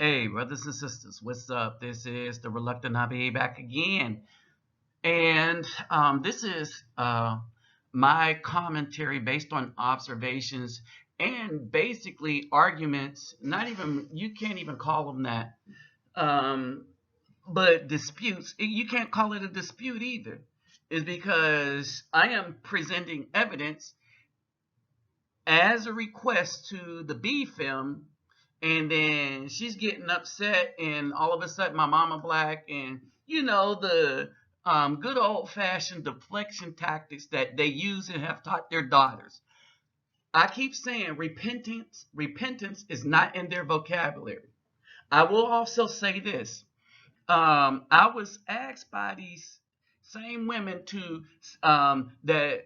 Hey, brothers and sisters, what's up? This is the Reluctant Hobby back again. And this is my commentary based on observations and basically arguments, not even, you can't even call them that, um, but disputes. You can't call it a dispute either, is because I am presenting evidence as a request to the B film, and then she's getting upset, and all of a sudden my mama black, and the good old fashioned deflection tactics that they use and have taught their daughters. I keep saying repentance is not in their vocabulary. I will also say this. I was asked by these same women to that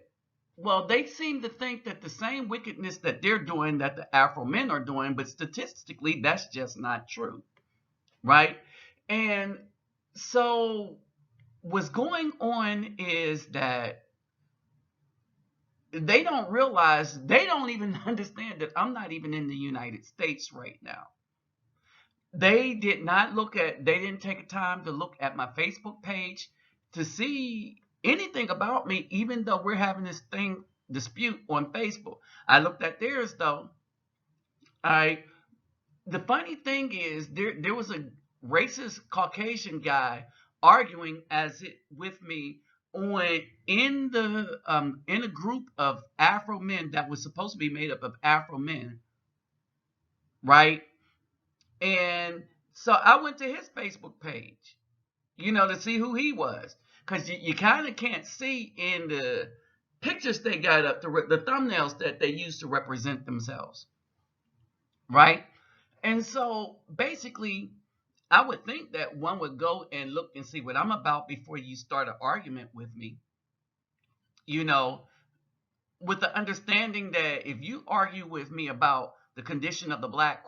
well, they seem to think that the same wickedness that they're doing that the Afro men are doing, but statistically, that's just not true, right? And so, what's going on is that they don't realize, they don't even understand that I'm not even in the United States right now. They didn't take time to look at my Facebook page to see anything about me, even though we're having this thing dispute on Facebook. I looked at theirs though. I The funny thing is there was a racist Caucasian guy arguing as it with me on in a group of Afro men that was supposed to be made up of Afro men, right? And so I went to his Facebook page, to see who he was. Because you kind of can't see in the pictures they got up, the thumbnails that they used to represent themselves, right? And so basically, I would think that one would go and look and see what I'm about before you start an argument with me, you know, with the understanding that if you argue with me about the condition of the black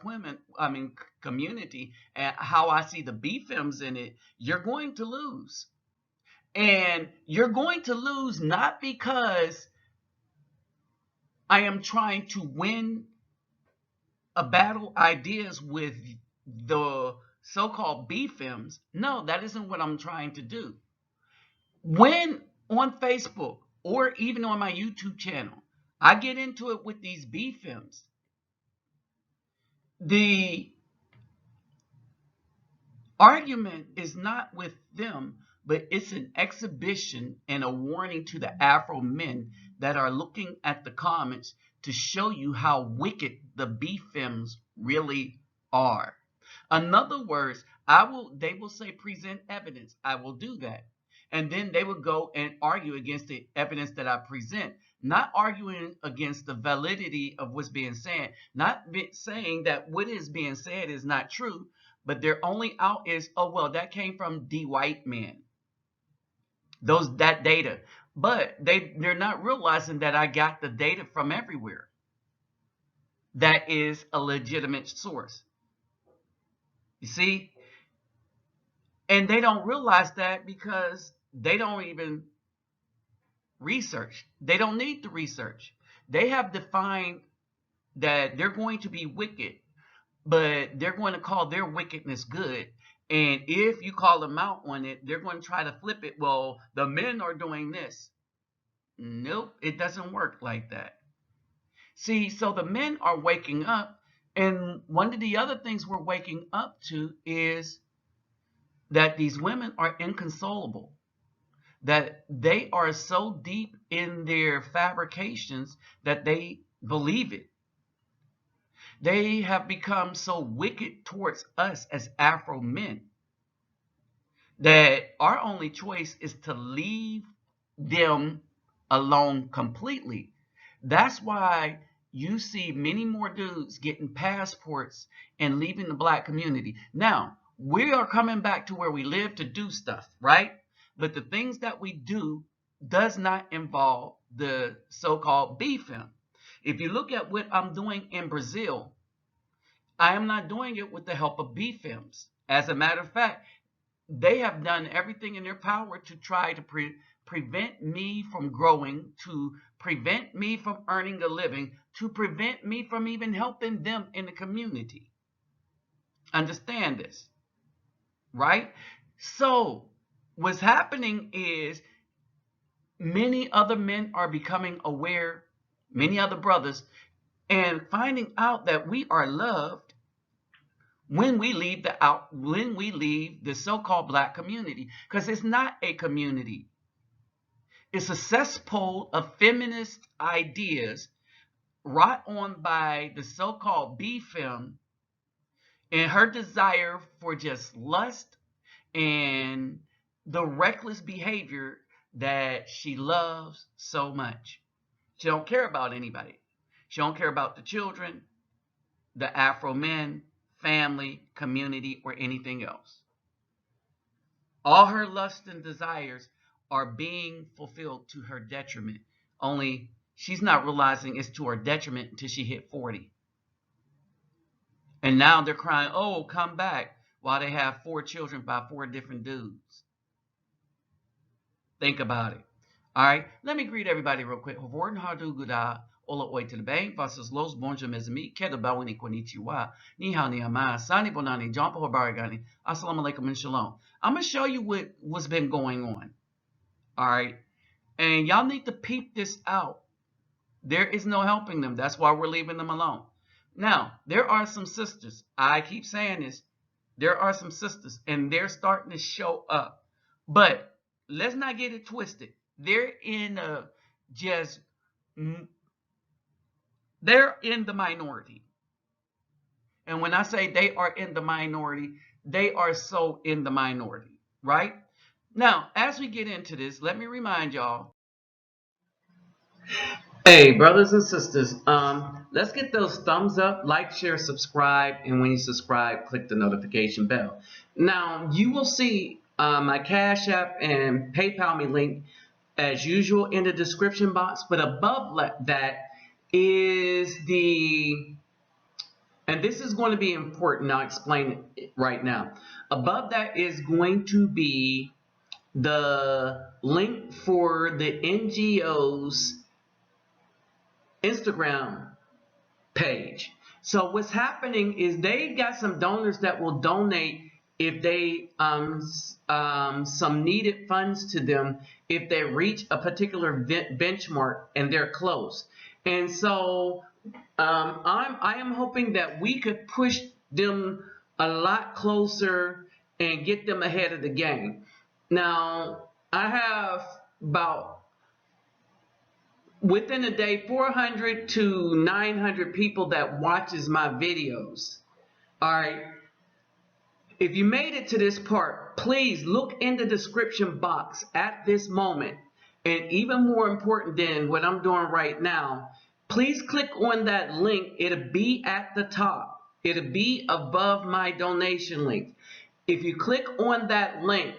community and how I see the B films in it, you're going to lose. And you're going to lose not because I am trying to win a battle ideas with the so-called B films. No, that isn't what I'm trying to do. When on Facebook or even on my YouTube channel, I get into it with these B films. The argument is not with them, but it's an exhibition and a warning to the Afro men that are looking at the comments to show you how wicked the B films really are. In other words, they will say present evidence. I will do that. And then they will go and argue against the evidence that I present, not arguing against the validity of what's being said, not saying that what is being said is not true, but their only out is, oh well, that came from the white man. That data. But they're not realizing that I got the data from everywhere. That is a legitimate source. You see? And they don't realize that because they don't even research. They don't need to research. They have defined that they're going to be wicked, but they're going to call their wickedness good. And if you call them out on it, they're going to try to flip it. Well, the men are doing this. Nope, it doesn't work like that. See, so the men are waking up. And one of the other things we're waking up to is that these women are inconsolable, that they are so deep in their fabrications that they believe it. They have become so wicked towards us as Afro men that our only choice is to leave them alone completely. That's why you see many more dudes getting passports and leaving the black community. Now, we are coming back to where we live to do stuff, right? But the things that we do does not involve the so-called B film. If you look at what I'm doing in Brazil, I am not doing it with the help of B films. As a matter of fact, they have done everything in their power to try to prevent me from growing, to prevent me from earning a living, to prevent me from even helping them in the community. Understand this, right? So what's happening is many other men are becoming aware, many other brothers, and finding out that we are loved when we leave the so-called black community, because it's not a community. It's a cesspool of feminist ideas wrought on by the so-called B-fem and her desire for just lust and the reckless behavior that she loves so much. She don't care about anybody. She don't care about the children, the Afro men, family, community, or anything else. All her lusts and desires are being fulfilled to her detriment. Only she's not realizing it's to her detriment until she hit 40. And now they're crying, oh, come back, while they have 4 children by 4 different dudes. Think about it. All right, let me greet everybody real quick. Hovorn hadu guda ola oi to the bank versus los bonjour mes amis. Kedo bawini konnichiwa. Ni hao ni ama. Sani bonani. Jompo hobarigani. Assalamu alaikum and shalom. I'm going to show you what's been going on. All right. And y'all need to peep this out. There is no helping them. That's why we're leaving them alone. Now, there are some sisters. I keep saying this. There are some sisters, and they're starting to show up. But let's not get it twisted. They're in they're in the minority. And when I say they are in the minority, they are so in the minority, right? Now, as we get into this, let me remind y'all. Hey, brothers and sisters, let's get those thumbs up, like, share, subscribe, and when you subscribe, click the notification bell. Now, you will see my Cash App and PayPal me link as usual in the description box, but above that is and this is going to be important, I'll explain it right now. Above that is going to be the link for the NGO's Instagram page. So what's happening is they got some donors that will donate if they some needed funds to them if they reach a particular benchmark and they're close. And so I am hoping that we could push them a lot closer and get them ahead of the game. Now, I have about, within a day, 400 to 900 people that watches my videos. All right. If you made it to this part, please look in the description box at this moment. And even more important than what I'm doing right now, please click on that link. It'll be at the top. It'll be above my donation link. If you click on that link,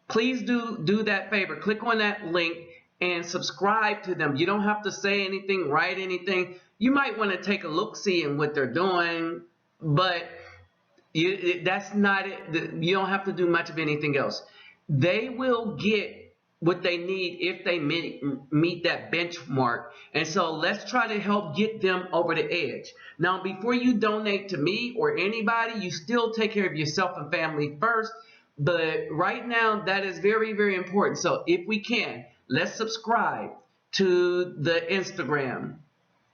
please do that favor. Click on that link and subscribe to them. You don't have to say anything, write anything. You might want to take a look-see in what they're doing, but that's not it. You don't have to do much of anything else. They will get what they need if they meet that benchmark. And so let's try to help get them over the edge. Now, before you donate to me or anybody, you still take care of yourself and family first. But right now, that is very, very important. So if we can, let's subscribe to the Instagram.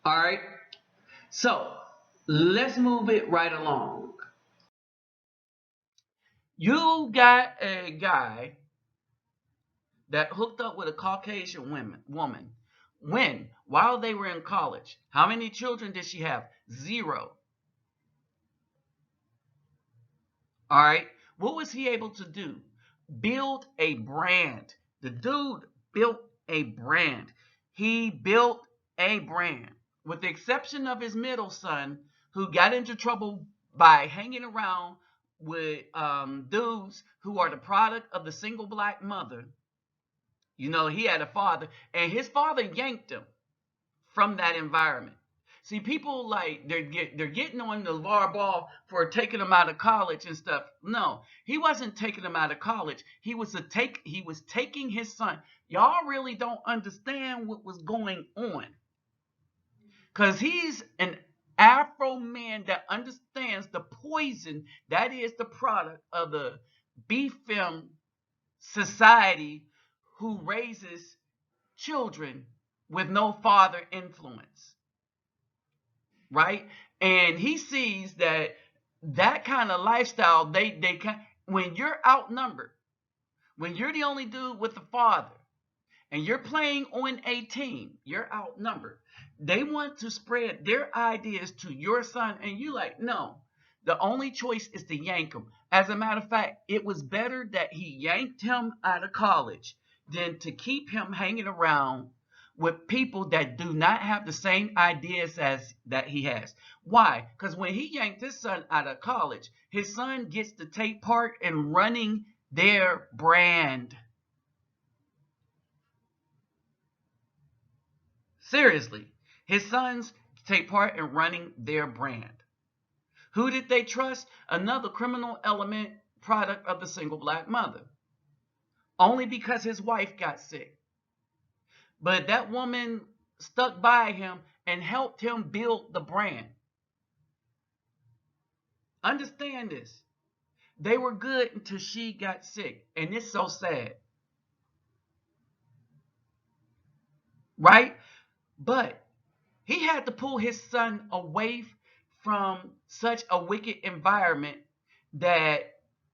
All right. So let's move it right along. You got a guy that hooked up with a Caucasian woman. When? While they were in college. How many children did she have? 0. All right. What was he able to do? Build a brand. The dude built a brand. He built a brand. With the exception of his middle son, who got into trouble by hanging around with dudes who are the product of the single black mother. You know, he had a father, and his father yanked him from that environment. See, people like they're getting on the Lavar Ball for taking him out of college and stuff. No, he wasn't taking him out of college. He was taking his son. Y'all really don't understand what was going on, because he's an Afro man that understands understands the poison that is the product of the BFM society who raises children with no father influence, right? And he sees that that kind of lifestyle, when you're outnumbered, when you're the only dude with the father, and you're playing on a team, you're outnumbered. They want to spread their ideas to your son, and you like, no. The only choice is to yank him. As a matter of fact, it was better that he yanked him out of college than to keep him hanging around with people that do not have the same ideas as that he has. Why? Because when he yanked his son out of college, his son gets to take part in running their brand. Seriously, his sons take part in running their brand. Who did they trust? Another criminal element product of the single black mother. Only because his wife got sick. But that woman stuck by him and helped him build the brand. Understand this. They were good until she got sick. And it's so sad. Right? But he had to pull his son away from such a wicked environment that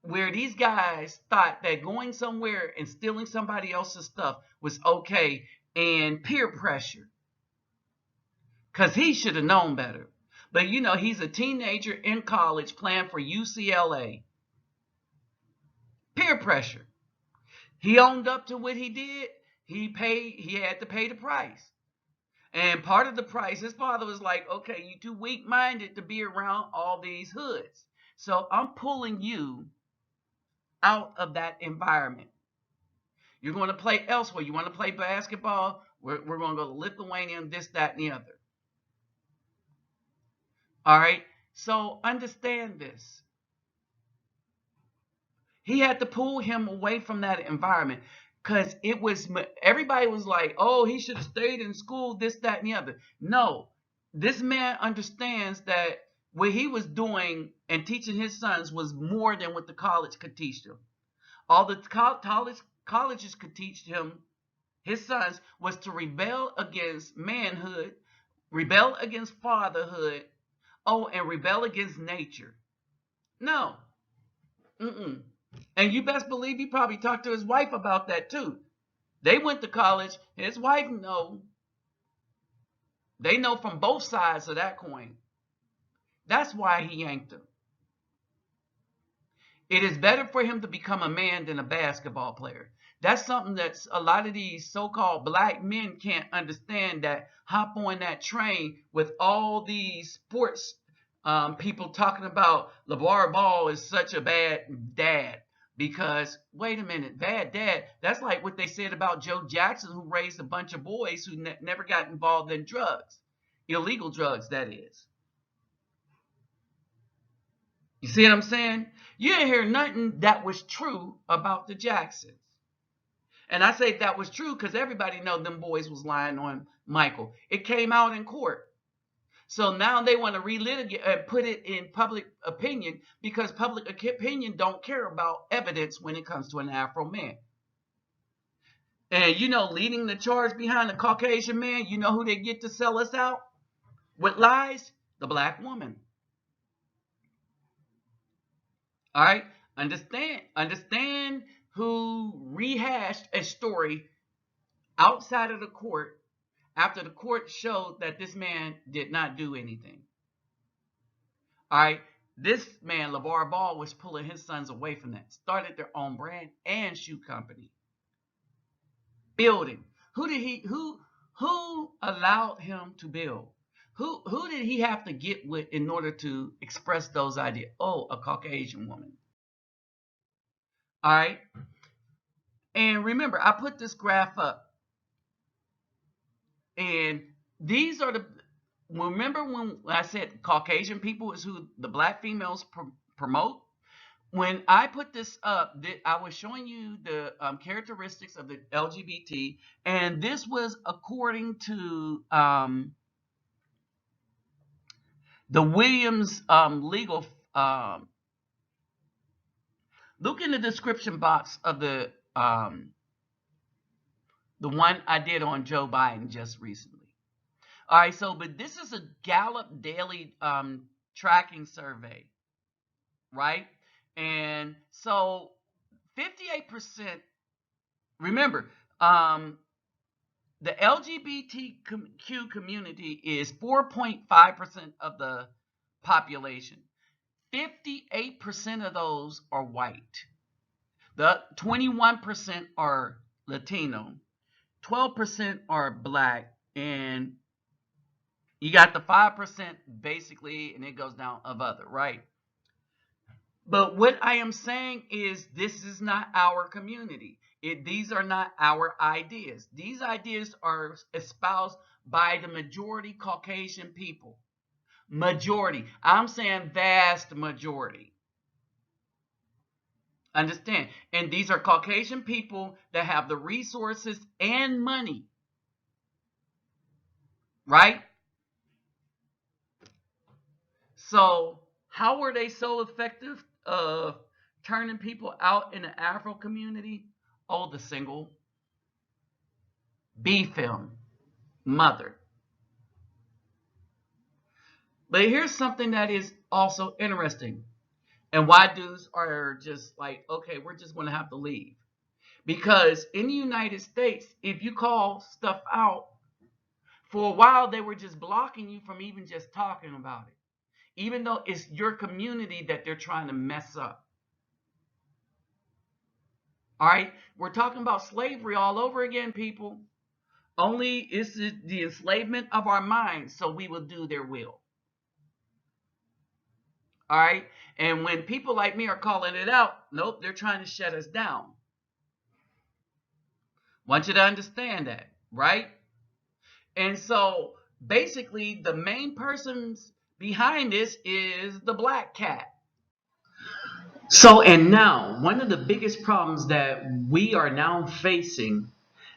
where these guys thought that going somewhere and stealing somebody else's stuff was okay, and peer pressure. Because he should have known better. But you know, he's a teenager in college playing for UCLA. Peer pressure. He owned up to what he did. He had to pay the price. And part of the price, his father was like, okay, you too weak-minded to be around all these hoods. So I'm pulling you out of that environment. You're going to play elsewhere. You want to play basketball? We're going to go to Lithuania and this, that, and the other. All right? So understand this. He had to pull him away from that environment. Because everybody was like, oh, he should have stayed in school, this, that, and the other. No, this man understands that what he was doing and teaching his sons was more than what the college could teach them. All the colleges could teach him, his sons, was to rebel against manhood, rebel against fatherhood, and rebel against nature. No. Mm-mm. And you best believe he probably talked to his wife about that too. They went to college. His wife know. They know from both sides of that coin. That's why he yanked him. It is better for him to become a man than a basketball player. That's something that a lot of these so-called black men can't understand, that hop on that train with all these sports people talking about Lavar Ball is such a bad dad. Because, wait a minute, bad dad, that's like what they said about Joe Jackson, who raised a bunch of boys who never got involved in drugs. Illegal drugs, that is. You see what I'm saying? You didn't hear nothing that was true about the Jacksons. And I say that was true because everybody know them boys was lying on Michael. It came out in court. So now they want to relitigate and put it in public opinion, because public opinion don't care about evidence when it comes to an Afro man. And you know, leading the charge behind the Caucasian man, you know who they get to sell us out with lies? The black woman. All right? Understand who rehashed a story outside of the court after the court showed that this man did not do anything. All right, this man, Lavar Ball, was pulling his sons away from that. Started their own brand and shoe company. Building. Who allowed him to build? Who did he have to get with in order to express those ideas? Oh, a Caucasian woman. All right. And remember, I put this graph up. And these are remember when I said Caucasian people is who the black females promote? When I put this up, I was showing you the characteristics of the LGBT, and this was according to The Williams legal. Look in the description box of the one I did on Joe Biden just recently. All right, so but this is a Gallup daily tracking survey, right? And so 58%. Remember, the LGBTQ community is 4.5% of the population. 58% of those are white. The 21% are Latino. 12% are black, and you got the 5% basically, and it goes down of other, right? But what I am saying is this is not our community. These are not our ideas. These ideas are espoused by the majority Caucasian people. Majority. I'm saying vast majority. Understand? And these are Caucasian people that have the resources and money. Right? So, how were they so effective of turning people out in the Afro community? Oh, the single B film mother. But here's something that is also interesting, and why dudes are just like, okay, we're just going to have to leave. Because in the United States, if you call stuff out, for a while they were just blocking you from even just talking about it, even though it's your community that they're trying to mess up. All right, we're talking about slavery all over again, people. Only it's the enslavement of our minds, so we will do their will. All right, and when people like me are calling it out, nope, they're trying to shut us down. Want you to understand that, right? And so basically, the main persons behind this is the black cat. So, and now, one of the biggest problems that we are now facing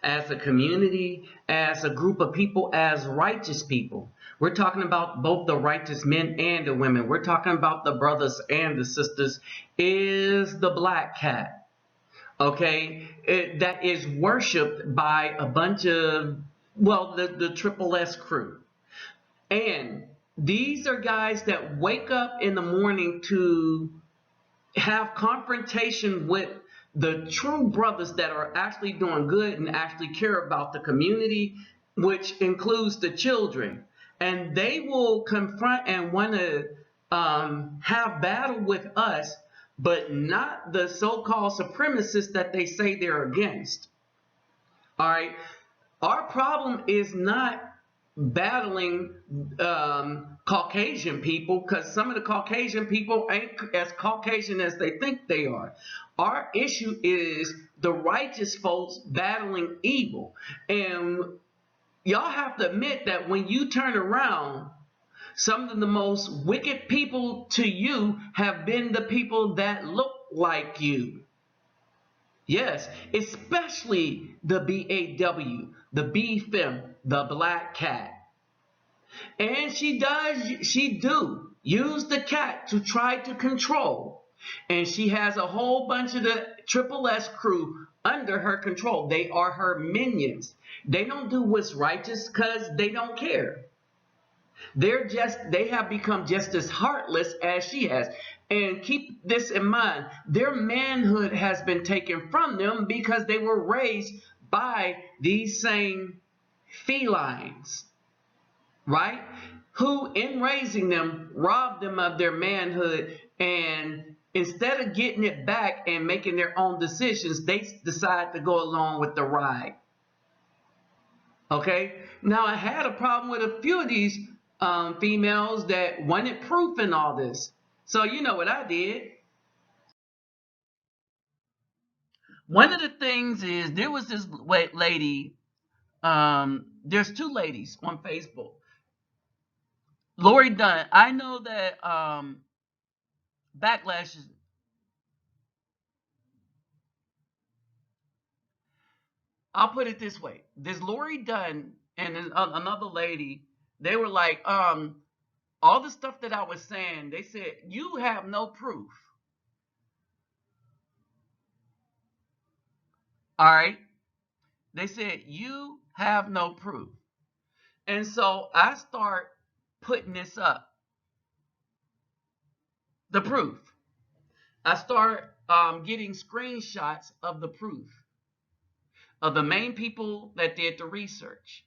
as a community, as a group of people, as righteous people, we're talking about both the righteous men and the women, we're talking about the brothers and the sisters, is the black cat. Okay? That is worshipped by a bunch of, well, the Triple S crew. And these are guys that wake up in the morning to have confrontation with the true brothers that are actually doing good and actually care about the community, which includes the children. And they will confront and want to have battle with us, but not the so-called supremacists that they say they're against. All right. Our problem is not battling Caucasian people, because some of the Caucasian people ain't as Caucasian as they think they are. Our issue is the righteous folks battling evil. And y'all have to admit that when you turn around, some of the most wicked people to you have been the people that look like you. Yes, especially the BAW, the B-Fem, the black cat. And she do use the cat to try to control. And she has a whole bunch of the Triple S crew under her control. They are her minions. They don't do what's righteous because they don't care. They have become just as heartless as she has. And keep this in mind, their manhood has been taken from them because they were raised by these same felines, right? Who, in raising them, robbed them of their manhood, and instead of getting it back and making their own decisions, they decide to go along with the ride. Okay? Now, I had a problem with a few of these females that wanted proof in all this. So you know what I did. One of the things is there was this lady. There's two ladies on Facebook. Lori Dunn. I know that backlash is. I'll put it this way: this Lori Dunn and another lady, they were like, all the stuff that I was saying, they said, you have no proof. All right. They said, you have no proof. And so I start putting this up, the proof. I start getting screenshots of the proof of the main people that did the research.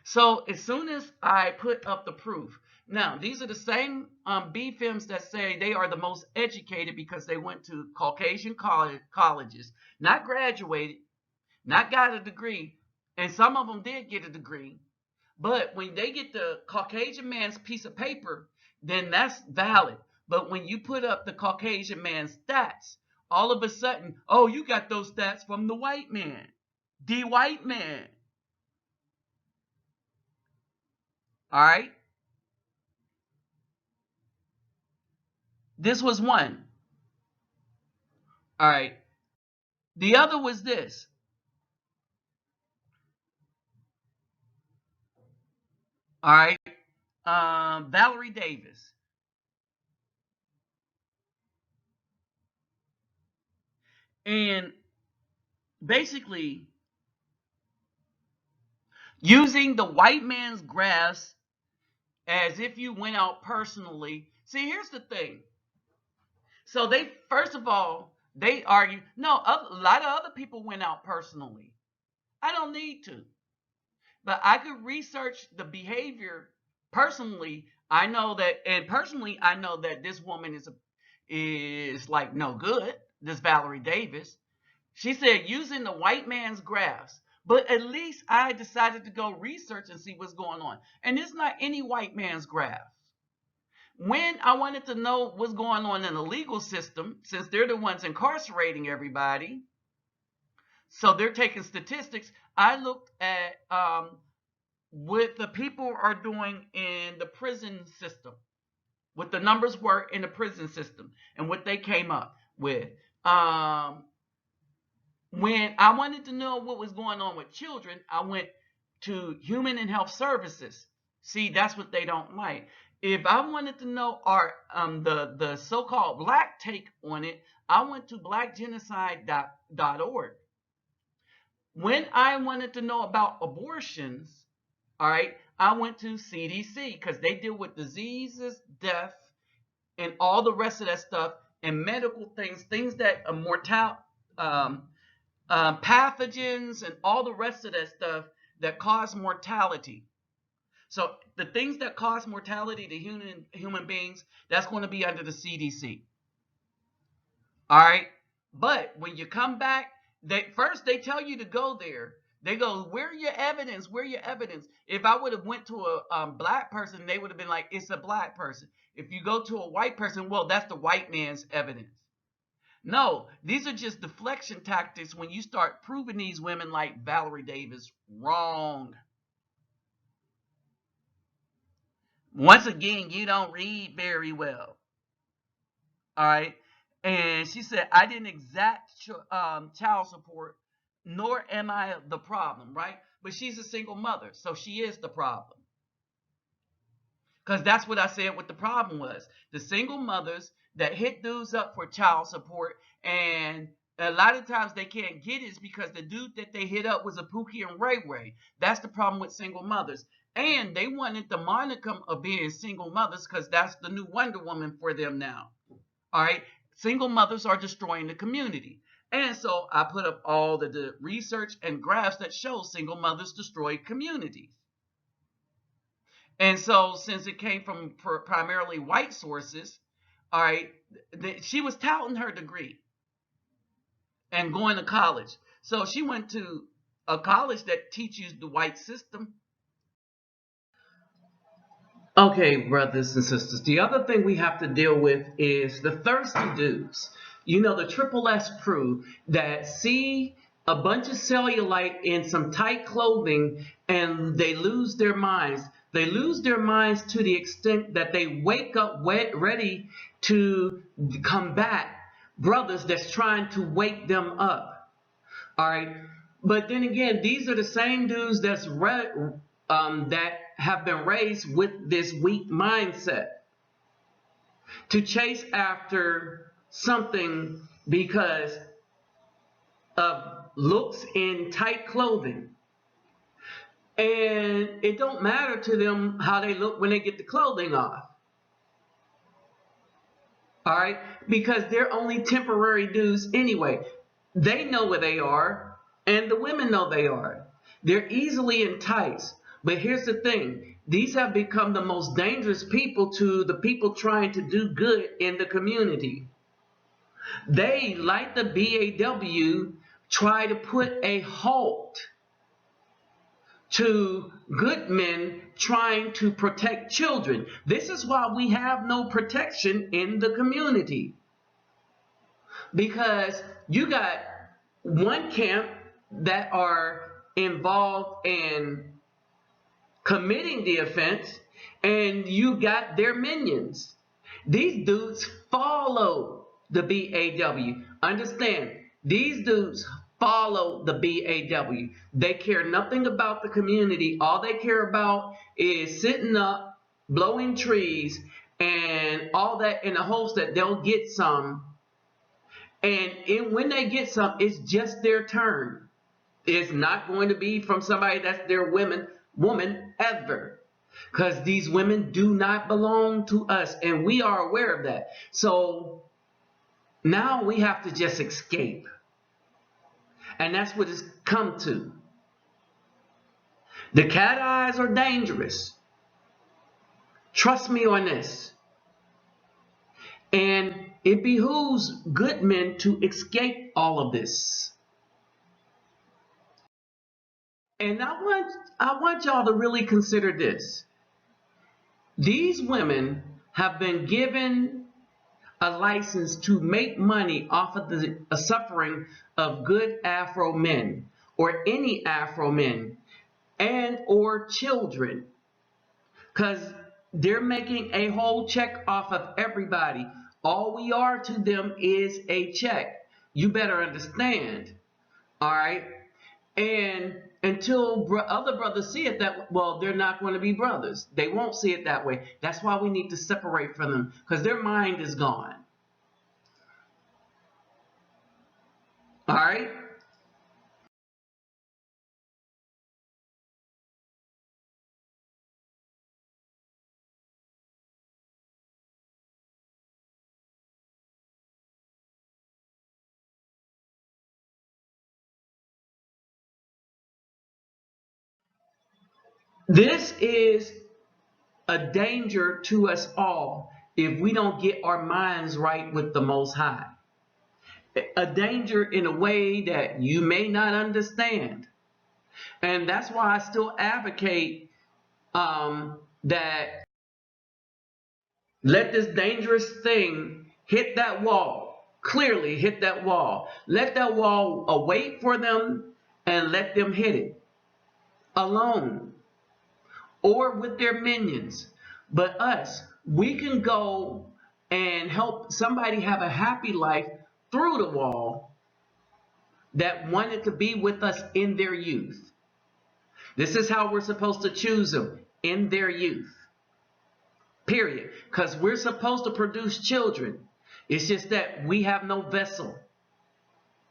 So as soon as I put up the proof, now these are the same BFEMs that say they are the most educated because they went to Caucasian colleges, not graduated, not got a degree, and some of them did get a degree. But when they get the Caucasian man's piece of paper, then that's valid. But when you put up the Caucasian man's stats, all of a sudden, oh, you got those stats from the white man, the white man. All right. This was one. All right. The other was this. All right. Valerie Davis. And basically, using the white man's graphs as if you went out personally. See, here's the thing. So they, first of all, they argue, no, a lot of other people went out personally. I don't need to. But I could research the behavior personally. I know that, and personally, I know that this woman is like no good. This Valerie Davis. She said using the white man's graphs. But at least I decided to go research and see what's going on. And it's not any white man's graph. When I wanted to know what's going on in the legal system, since they're the ones incarcerating everybody, so they're taking statistics, I looked at what the people are doing in the prison system, what the numbers were in the prison system, and what they came up with. When I wanted to know what was going on with children, I went to Human and Health Services. See, that's what they don't like. If I wanted to know the so-called black take on it, I went to blackgenocide.org. When I wanted to know about abortions, all right, I went to CDC because they deal with diseases, death, and all the rest of that stuff, and medical things, things that are pathogens, and all the rest of that stuff that cause mortality. So the things that cause mortality to human beings, that's going to be under the CDC. All right. But when you come back, first they tell you to go there. They go, where your evidence? Where your evidence? If I would have went to a black person, they would have been like, it's a black person. If you go to a white person, well, that's the white man's evidence. No, these are just deflection tactics when you start proving these women like Valerie Davis wrong. Once again, you don't read very well. All right. And she said, I didn't exact child support, nor am I the problem, right? But she's a single mother, so she is the problem. Because that's what I said what the problem was. The single mothers that hit dudes up for child support, and a lot of times they can't get it because the dude that they hit up was a Pookie and Ray Ray. That's the problem with single mothers. And they wanted the monicum of being single mothers because that's the new Wonder Woman for them now. All right. Single mothers are destroying the community. And so I put up all the research and graphs that show single mothers destroy communities. And so since it came from primarily white sources, all right, she was touting her degree and going to college. So she went to a college that teaches the white system. Okay, brothers and sisters, the other thing we have to deal with is the thirsty dudes. You know, the triple S crew that see a bunch of cellulite in some tight clothing and they lose their minds. They lose their minds to the extent that they wake up ready to combat brothers that's trying to wake them up. All right. But then again, these are the same dudes that have been raised with this weak mindset to chase after something because of looks in tight clothing. And it don't matter to them how they look when they get the clothing off. All right? Because they're only temporary dudes anyway. They know where they are, and the women know they are. They're easily enticed. But here's the thing. These have become the most dangerous people to the people trying to do good in the community. They, like the BAW, try to put a halt to good men trying to protect children. This is why we have no protection in the community. Because you got one camp that are involved in committing the offense, and you got their minions. These dudes follow the BAW. Understand, these dudes follow the BAW. They care nothing about the community. All they care about is sitting up, blowing trees, and all that in the hopes that they'll get some. And when they get some, it's just their turn. It's not going to be from somebody that's their woman ever. Because these women do not belong to us, and we are aware of that. So now we have to just escape. And that's what it's come to. The cat eyes are dangerous. Trust me on this. And it behooves good men to escape all of this. And I want y'all to really consider this. These women have been given a license to make money off of the suffering of good Afro men, or any Afro men, and or children, because they're making a whole check off of everybody. All we are to them is a check. You better understand. All right? And until other brothers see it that, well, they're not going to be brothers. They won't see it that way. That's why we need to separate from them, because their mind is gone. All right? This is a danger to us all if we don't get our minds right with the Most High. A danger in a way that you may not understand. And that's why I still advocate that let this dangerous thing hit that wall. Clearly hit that wall. Let that wall await for them, and let them hit it alone or with their minions. But us, we can go and help somebody have a happy life through the wall that wanted to be with us in their youth. This is how we're supposed to choose them, in their youth. Period. Because we're supposed to produce children. It's just that we have no vessel.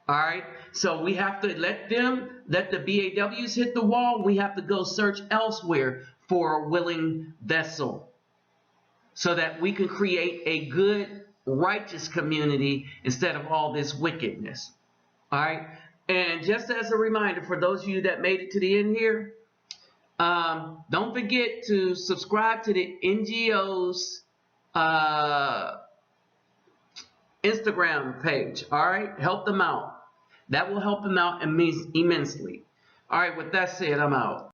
All right? So we have to let the BAWs hit the wall. We have to go search elsewhere for a willing vessel, so that we can create a good, righteous community instead of all this wickedness. All right? And just as a reminder, for those of you that made it to the end here, don't forget to subscribe to the NGO's Instagram page. All right? Help them out. That will help them out immensely. All right, with that said, I'm out.